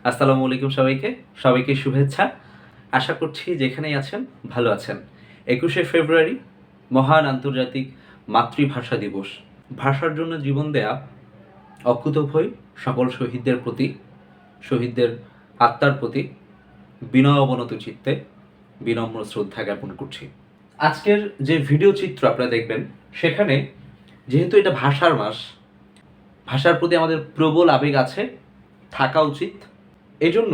আসসালামু আলাইকুম সবাইকে শুভেচ্ছা। আশা করছি যেখানেই আছেন ভালো আছেন। ২১শে ফেব্রুয়ারি মহান আন্তর্জাতিক মাতৃভাষা দিবস। ভাষার জন্য জীবন দেয়া অকুতোভয় সকল শহীদদের প্রতি, শহীদদের আত্মার প্রতি বিনয় অবনত চিত্তে বিনম্র শ্রদ্ধা জ্ঞাপন করছি। আজকের যে ভিডিও চিত্র আপনারা দেখবেন, সেখানে যেহেতু এটা ভাষার মাস, ভাষার প্রতি আমাদের প্রবল আবেগ আছে, থাকা উচিত। এজন্য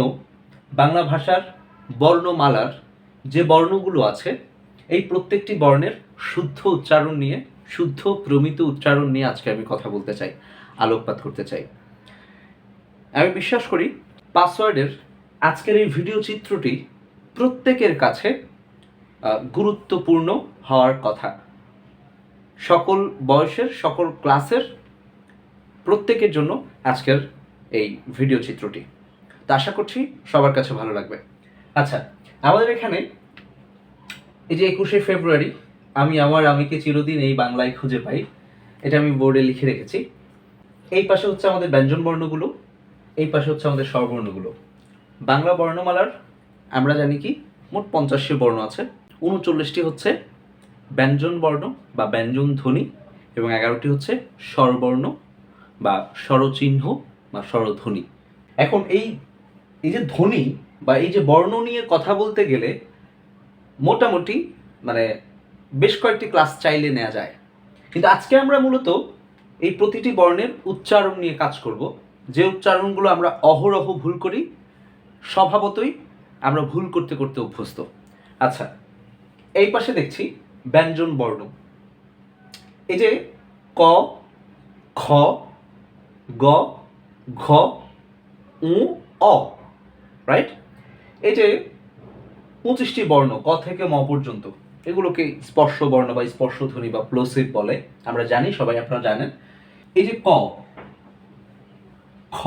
বাংলা ভাষার বর্ণমালার যে বর্ণগুলো আছে, এই প্রত্যেকটি বর্ণের শুদ্ধ উচ্চারণ নিয়ে, শুদ্ধ প্রমিত উচ্চারণ নিয়ে আজকে আমি কথা বলতে চাই, আলোকপাত করতে চাই। আমি বিশ্বাস করি পাসওয়ার্ডের আজকের এই ভিডিও চিত্রটি প্রত্যেকের কাছে গুরুত্বপূর্ণ হওয়ার কথা। সকল বয়সের, সকল ক্লাসের প্রত্যেকের জন্য আজকের এই ভিডিও চিত্রটি। তা আশা করছি সবার কাছে ভালো লাগবে। আচ্ছা, আমাদের এখানে এই যে ২১শে ফেব্রুয়ারি, আমিকে চিরদিন এই বাংলায় খুঁজে পাই, এটা আমি বোর্ডে লিখে রেখেছি। এই পাশে হচ্ছে আমাদের ব্যঞ্জন বর্ণগুলো, এই পাশে হচ্ছে আমাদের স্বরবর্ণগুলো। বাংলা বর্ণমালার আমরা জানি কি মোট ৫০টি বর্ণ আছে। ৩৯টি হচ্ছে ব্যঞ্জন বর্ণ বা ব্যঞ্জন ধ্বনি এবং ১১টি হচ্ছে স্বরবর্ণ বা স্বরচিহ্ন বা স্বরধ্বনি। এখন এই যে ধ্বনি বা এই যে বর্ণ নিয়ে কথা বলতে গেলে মোটামুটি বেশ কয়েকটি ক্লাস চাইলে নেওয়া যায়, কিন্তু আজকে আমরা মূলত এই প্রতিটি বর্ণের উচ্চারণ নিয়ে কাজ করব। যে উচ্চারণগুলো আমরা অহরহ ভুল করি, স্বভাবতই আমরা ভুল করতে করতে অভ্যস্ত। আচ্ছা, এই পাশে দেখছি ব্যঞ্জন বর্ণ। এই যে ক, খ, গ, ঘ, উ, অ, রাইট? এই যে ২৫টি বর্ণ ক থেকে ম পর্যন্ত, এগুলোকে স্পর্শ বর্ণ বা স্পর্শধ্বনি বা প্লোসিভ বলে, আমরা জানি, সবাই আপনারা জানেন। এই যে ক, খ,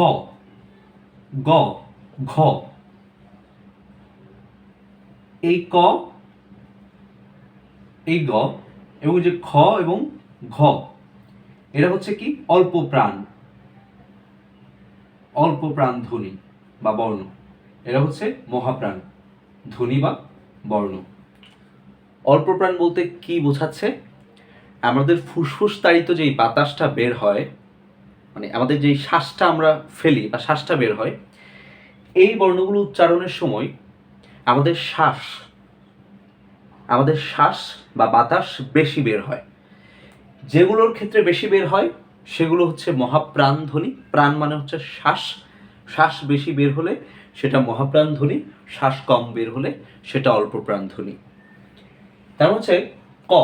গ, ঘ, এই ক, এই গ এবং যে খ এবং ঘ, এরা হচ্ছে কি অল্প প্রাণ ধ্বনি বা বর্ণ। এরা হচ্ছে মহাপ্রাণ ধ্বনি বা বর্ণ। অল্প প্রাণ বলতে কি বোঝাচ্ছে? আমাদের ফুসফুস তাড়িত যেই বাতাসটা বের হয়, আমাদের যেই শ্বাসটা আমরা ফেলি বা শ্বাসটা বের হয়, এই বর্ণগুলো উচ্চারণের সময় আমাদের শ্বাস বা বাতাস বেশি বের হয়। যেগুলোর ক্ষেত্রে বেশি বের হয় সেগুলো হচ্ছে মহাপ্রাণ ধ্বনি। প্রাণ মানে হচ্ছে শ্বাস বেশি বের হলে সেটা মহাপ্রাণ ধ্বনি, শ্বাস কম বের হলে সেটা অল্প প্রাণ ধ্বনি। তার হচ্ছে ক,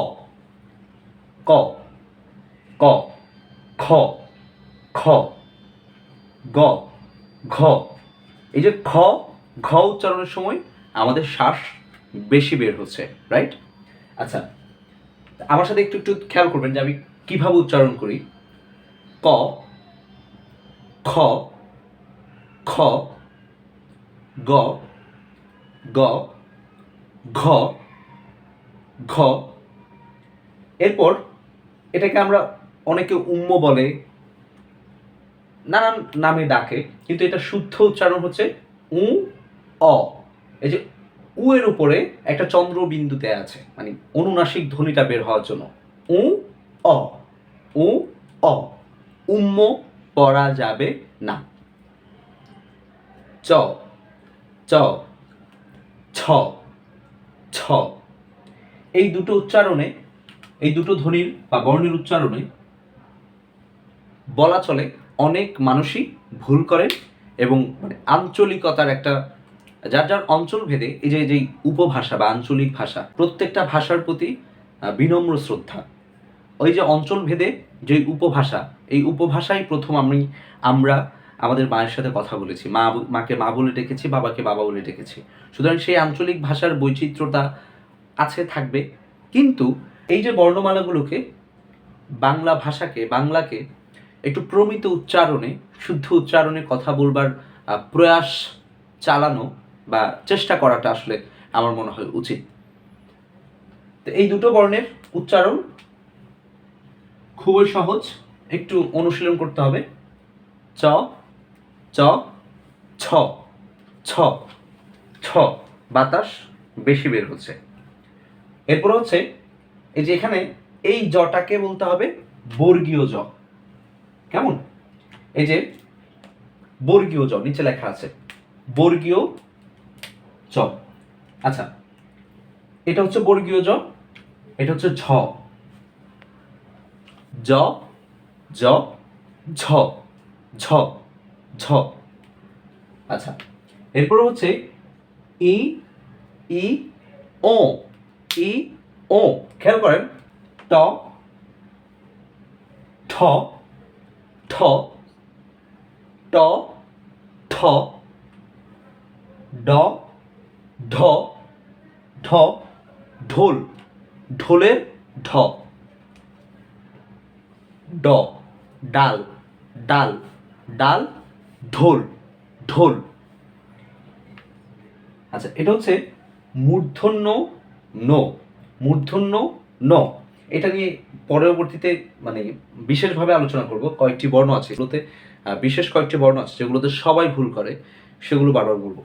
ক, ক, খ, খ, গ, ঘ। এই যে খ, ঘ উচ্চারণের সময় আমাদের শ্বাস বেশি বের হচ্ছে, রাইট? আচ্ছা, আমার সাথে একটু একটু খেয়াল করবেন যে আমি কিভাবে উচ্চারণ করি। ক, খ, খ, গ, গ, ঘ, ঘ। এরপর এটাকে আমরা অনেকে উম্ম বলে, নানান নামে ডাকে, কিন্তু এটা শুদ্ধ উচ্চারণ হচ্ছে উ, অ। এই যে উ এর উপরে একটা চন্দ্রবিন্দুতে আছে, অনুনাসিক ধ্বনিটা বের হওয়ার জন্য। উ, অ, উ, অ। উম্ম পড়া যাবে না। চ, চ, ছ, ছ। এই দুটো উচ্চারণে, এই দুটো ধ্বনির বা বর্ণের উচ্চারণে বলা চলে অনেক মানুষই ভুল করে এবং আঞ্চলিকতার একটা, যার যার অঞ্চল ভেদে এই যে যেই উপভাষা বা আঞ্চলিক ভাষা, প্রত্যেকটা ভাষার প্রতি বিনম্র শ্রদ্ধা। ওই যে অঞ্চল ভেদে যে উপভাষা, এই উপভাষাই প্রথম আমরা আমাদের মায়ের সাথে কথা বলেছি, মাকে মা বলে ডেকেছি, বাবাকে বাবা বলে ডেকেছি। সুতরাং সেই আঞ্চলিক ভাষার বৈচিত্র্যতা আছে, থাকবে। কিন্তু এই যে বর্ণমালাগুলোকে, বাংলাকে একটু প্রমিত উচ্চারণে, শুদ্ধ উচ্চারণে কথা বলবার প্রয়াস চালানো বা চেষ্টা করাটা আসলে আমার মনে হয় উচিত। তো এই দুটো বর্ণের উচ্চারণ খুবই সহজ, একটু অনুশীলন করতে হবে। চ, চ, ছ, ছ ছ বাতাস বেশি বের হচ্ছে। এরপর হচ্ছে এই যে এখানে এই জটাকে বলতে হবে বর্গীয় জ। কেমন? এই যে বর্গীয় জ নিচে লেখা আছে বর্গীয় জ। আচ্ছা, এটা হচ্ছে বর্গীয় জ, এটা হচ্ছে ঝ, জ জ ঝ ঝ ঝ। আচ্ছা, এরপর হচ্ছে ই ই ও ই ও। খেয়াল করেন ট ঠ ঠ ট ঠ ড ঢ ঢ ঢোল ঢোলের ঢ ড ডাল ডাল ডাল ঢোল ঢোল। আচ্ছা, এটা হচ্ছে মূর্ধন্য ন মূর্ধন্য ন। এটা নিয়ে পরবর্তীতে মানে বিশেষভাবে আলোচনা করব। কয়েকটি বর্ণ আছে এগুলোতে, বিশেষ কয়েকটি বর্ণ আছে যেগুলোতে সবাই ভুল করে, সেগুলো বারবার বলবো।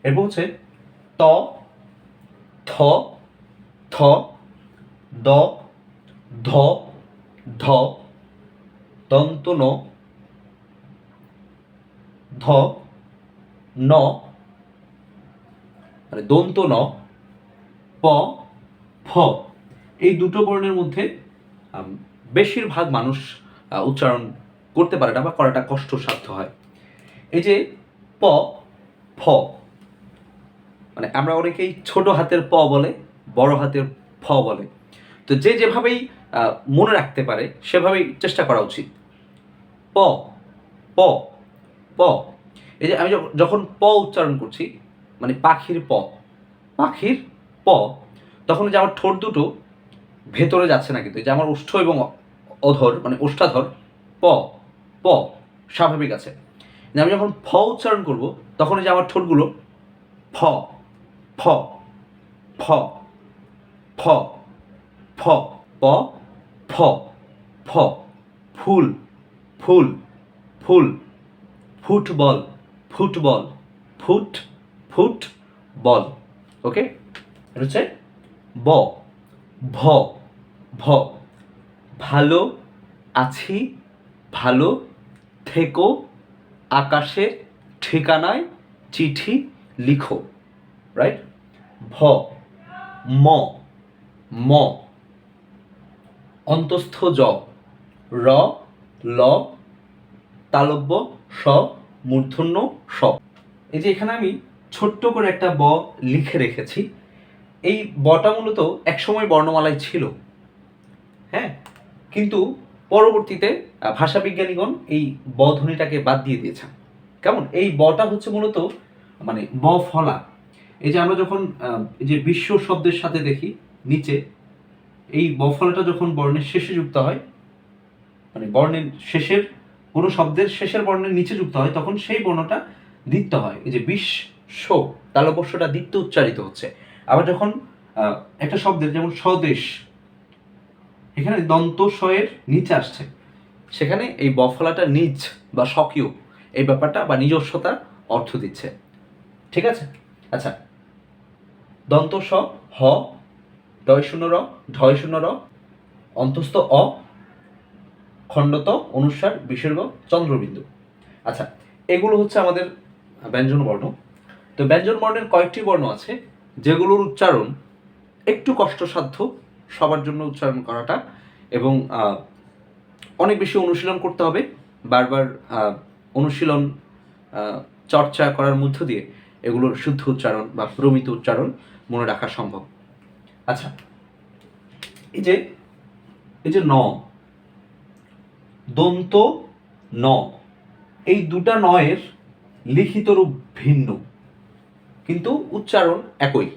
এরপর হচ্ছে ত থ থ দ ধ ধ দন্ত ন ধ ন মানে দন্ত ন প ফ। এই দুটো বর্ণের মধ্যে বেশিরভাগ মানুষ উচ্চারণ করতে পারে না বা করাটা কষ্টসাধ্য হয়। এই যে প ফ, মানে আমরা অনেকেই ছোট হাতের প বলে, বড় হাতের ফ বলে। তো যে যেভাবেই মনে রাখতে পারে সেভাবেই চেষ্টা করা উচিত। প প প। এই যে আমি যখন প উচ্চারণ করছি মানে পাখির প, পাখির প, তখন যে আমার ঠোঁট দুটো ভেতরে যাচ্ছে না, কিন্তু যে আমার ওষ্ঠ এবং অধর মানে ওষ্ঠাধর প প স্বাভাবিক আছে। আমি যখন ফ উচ্চারণ করব তখন যে আমার ঠোঁটগুলো ফ ফ ফ ফ ফ প ফ ফ। ফুল ফুল ফুল ফুটবল ফুটবল ফুট ফুট বল। ওকে, এটা হচ্ছে ব ভ ভ। ভালো আছি ভালো থেকো আকাশের ঠিকানায় চিঠি লিখো। রাইট। ভ ম ম অন্তস্থ জ র ল তালব্য স মূর্ধন্য স। এই যে এখানে আমি ছোট্ট করে একটা ব লিখে রেখেছি। এই বটা মূলত একসময় বর্ণমালায় ছিল, হ্যাঁ, কিন্তু পরবর্তীতে ভাষাবিজ্ঞানীগণ এই ব ধ্বনিটাকে বাদ দিয়ে দিয়েছেন। কেমন? এই বটা হচ্ছে মূলত মানে ব ফলা। এই যে আমরা যখন এই যে বিশ্ব শব্দের সাথে দেখি নিচে, এই ব ফলাটা যখন বর্ণের শেষে যুক্ত হয়, মানে বর্ণের শেষের কোনো শব্দের শেষের বর্ণের নিচে যুক্ত হয়, তখন সেই বর্ণটা দ্বিত্ব হয়। এই যে বিশ্ব তালব্যস্যটা দ্বিত্ব উচ্চারিত হচ্ছে। আবার যখন একটা শব্দের যেমন স্বদেশ, এখানে দন্ত এর নিচে আসছে, সেখানে এই বফলাটা নিজ বা স্বকীয় এই ব্যাপারটা বা নিজস্বতার অর্থ দিচ্ছে। ঠিক আছে? আচ্ছা, দন্ত স হ ডয় শূন্য র ঢয় শূন্য র অন্তস্থ অ খণ্ডত অনুস্বার বিসর্গ চন্দ্রবিন্দু। আচ্ছা, এগুলো হচ্ছে আমাদের ব্যঞ্জন বর্ণ। তো ব্যঞ্জন বর্ণের কয়েকটি বর্ণ আছে যেগুলোর উচ্চারণ একটু কষ্টসাধ্য সবার জন্য উচ্চারণ করাটা, এবং অনেক বেশি অনুশীলন করতে হবে। বারবার অনুশীলন চর্চা করার মধ্য দিয়ে এগুলোর শুদ্ধ উচ্চারণ বা প্রমিত উচ্চারণ মনে রাখা সম্ভব। আচ্ছা, এই যে ন দন্ত ন, এই দুটা নয়ের লিখিত রূপ ভিন্ন কিন্তু উচ্চারণ একই।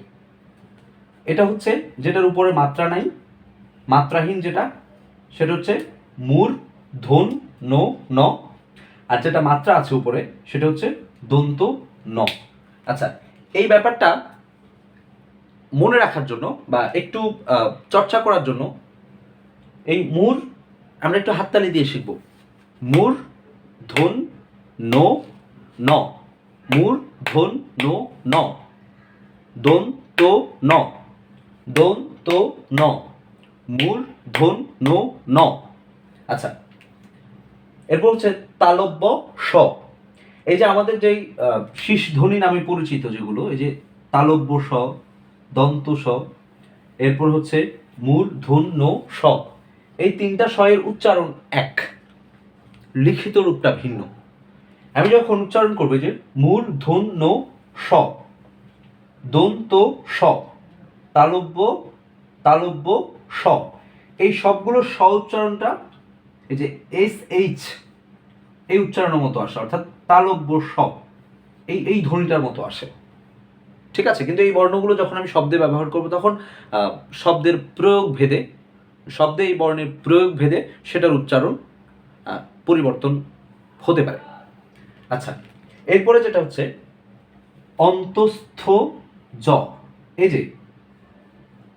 এটা হচ্ছে যেটার উপরে মাত্রা নাই, মাত্রাহীন যেটা, সেটা হচ্ছে মূর ধন ন ন, আর যেটা মাত্রা আছে উপরে সেটা হচ্ছে দন্ত ন। আচ্ছা, এই ব্যাপারটা মনে রাখার জন্য বা একটু চর্চা করার জন্য এই মূর আমরা একটু হাততালি দিয়ে শিখব। মূর ধন ন ন, মূর ধন নো ন, দন তো ন, দন তো ন, মূল ধন নো ন। আচ্ছা, এরপর হচ্ছে তালব্য স। এই যে আমাদের যেই শীষ ধ্বনি নামে পরিচিত যেগুলো, এই যে তালব্য স, দন্ত স, এরপর হচ্ছে মূল ধন নো স, এই তিনটা স এর উচ্চারণ এক, লিখিত রূপটা ভিন্ন। আমি যখন উচ্চারণ করবো যে মূল ধন নো স, দন্ত স, তালব্য তালব্য স, এই সবগুলো স উচ্চারণটা এই যে এস এইচ এই উচ্চারণের মতো আসে, অর্থাৎ তালব্য স এই ধ্বনিটার মতো আসে। ঠিক আছে, কিন্তু এই বর্ণগুলো যখন আমি শব্দে ব্যবহার করব তখন শব্দের প্রয়োগ ভেদে, শব্দে এই বর্ণের প্রয়োগ ভেদে সেটার উচ্চারণ পরিবর্তন হতে পারে। আচ্ছা, এরপরে যেটা হচ্ছে অন্তস্থ জ। এই যে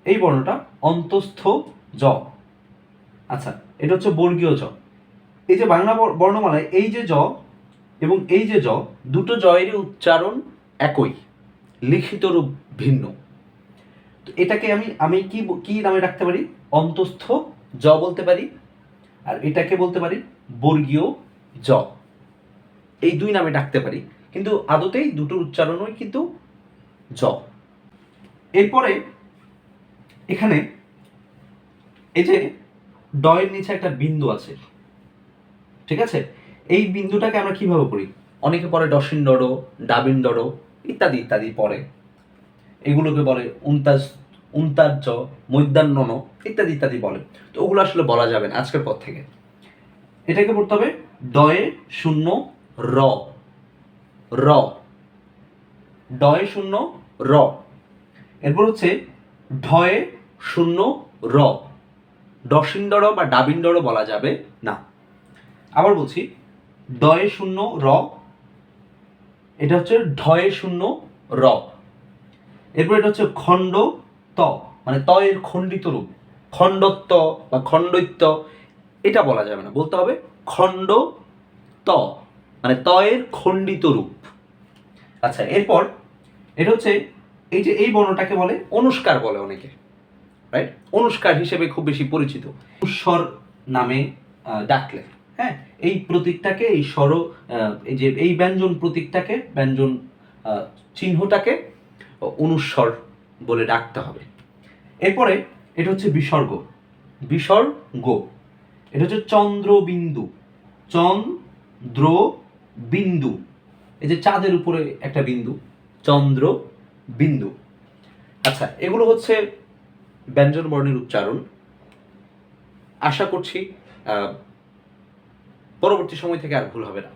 এই বর্ণটা অন্তস্থ জ। আচ্ছা, এটা হচ্ছে বর্গীয় জ। এই যে বাংলা বর্ণমালায় এই যে জ এবং এই যে জ, দুটো জয়েরই উচ্চারণ একই, লিখিত রূপ ভিন্ন। তো এটাকে আমি কি কি নামে রাখতে পারি? অন্তস্থ জ বলতে পারি, আর এটাকে বলতে পারি বর্গীয় জ। এই দুই নামে ডাকতে পারি, কিন্তু আদতেই দুটোর উচ্চারণই কিন্তু জ। এরপরে এখানে এই যে ডয়ের নিচে একটা বিন্দু আছে, ঠিক আছে, এই বিন্দুটাকে আমরা কিভাবে পড়ি? অনেকে পড়ে ডসিন ডড়ো, ডাবিন ডড়ো ইত্যাদি ইত্যাদি পড়ে, এগুলোকে বলে উন্তাজ, মধ্যাহ্ন ইত্যাদি ইত্যাদি বলে। তো ওগুলো আসলে বলা যাবে না আজকের পর থেকে। এটাকে পড়তে হবে ডয়ে শূন্য র, র, ডয়ে শূন্য র। এরপর হচ্ছে ঢয়ে শূন্য র, ডসিন্ডর বা ডাবিন্ডর বলা যাবে না। আবার বলছি, ডয়ে শূন্য র, এটা হচ্ছে ঢয়ে শূন্য র। এরপর এটা হচ্ছে খণ্ড ত, মানে ত এর খণ্ডিত রূপ, খণ্ডত্ব বা খণ্ডৈত্য এটা বলা যাবে না, বলতে হবে খণ্ড ত, মানে ত এর খণ্ডিত রূপ। আচ্ছা, এরপর এটা হচ্ছে এই যে এই বর্ণটাকে বলে অনুস্কার বলে অনেকে, রাইট? অনুস্কার হিসেবে খুব বেশি পরিচিত, স্বর নামে ডাকলে, হ্যাঁ, এই প্রতীকটাকে, এই স্বর, এই যে এই ব্যঞ্জন প্রতীকটাকে, ব্যঞ্জন চিহ্নটাকে অনুস্বর বলে ডাকতে হবে। এরপরে এটা হচ্ছে বিসর্গ, বিসর্গ। এটা হচ্ছে চন্দ্রবিন্দু, চন্দ্রবিন্দু, এই যে চাঁদের উপরে একটা বিন্দু, চন্দ্রবিন্দু। আচ্ছা, এগুলো হচ্ছে ব্যঞ্জন বর্ণের উচ্চারণ। আশা করছি পরবর্তী সময় থেকে আর ভুল হবে না।